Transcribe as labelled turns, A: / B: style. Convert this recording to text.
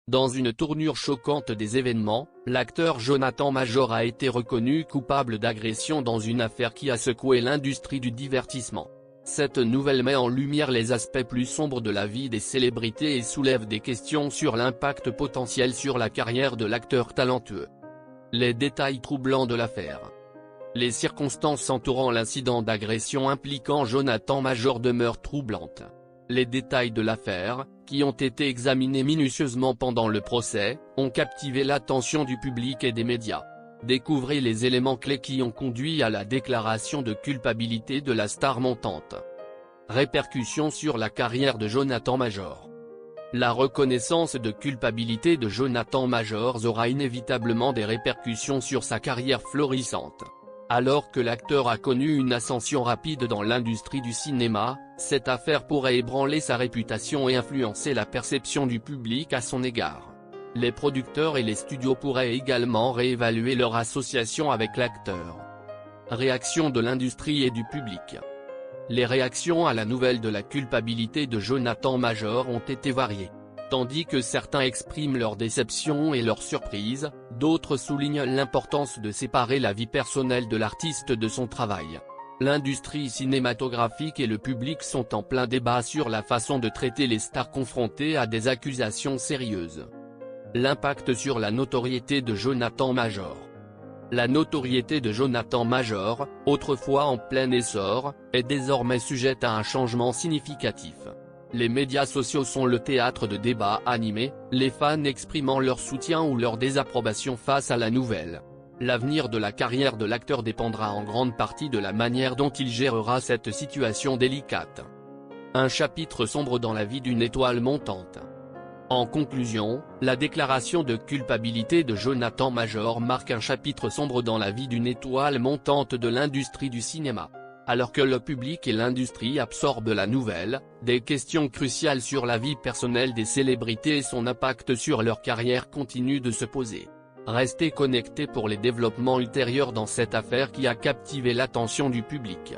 A: Dans une tournure choquante des événements, l'acteur Jonathan Major a été reconnu coupable d'agression dans une affaire qui a secoué l'industrie du divertissement. Cette nouvelle met en lumière les aspects plus sombres de la vie des célébrités et soulève des questions sur l'impact potentiel sur la carrière de l'acteur talentueux. Les détails troublants de l'affaire. Les circonstances entourant l'incident d'agression impliquant Jonathan Major demeurent troublantes. Les détails de l'affaire, qui ont été examinés minutieusement pendant le procès, ont captivé l'attention du public et des médias. Découvrez les éléments clés qui ont conduit à la déclaration de culpabilité de la star montante. Répercussions sur la carrière de Jonathan Major. La reconnaissance de culpabilité de Jonathan Major aura inévitablement des répercussions sur sa carrière florissante. Alors que l'acteur a connu une ascension rapide dans l'industrie du cinéma, cette affaire pourrait ébranler sa réputation et influencer la perception du public à son égard. Les producteurs et les studios pourraient également réévaluer leur association avec l'acteur. Réaction de l'industrie et du public. Les réactions à la nouvelle de la culpabilité de Jonathan Major ont été variées. Tandis que certains expriment leur déception et leur surprise, d'autres soulignent l'importance de séparer la vie personnelle de l'artiste de son travail. L'industrie cinématographique et le public sont en plein débat sur la façon de traiter les stars confrontées à des accusations sérieuses. L'impact sur la notoriété de Jonathan Major. La notoriété de Jonathan Major, autrefois en plein essor, est désormais sujette à un changement significatif. Les médias sociaux sont le théâtre de débats animés, les fans exprimant leur soutien ou leur désapprobation face à la nouvelle. L'avenir de la carrière de l'acteur dépendra en grande partie de la manière dont il gérera cette situation délicate. Un chapitre sombre dans la vie d'une étoile montante. En conclusion, la déclaration de culpabilité de Jonathan Major marque un chapitre sombre dans la vie d'une étoile montante de l'industrie du cinéma. Alors que le public et l'industrie absorbent la nouvelle, des questions cruciales sur la vie personnelle des célébrités et son impact sur leur carrière continuent de se poser. Restez connectés pour les développements ultérieurs dans cette affaire qui a captivé l'attention du public.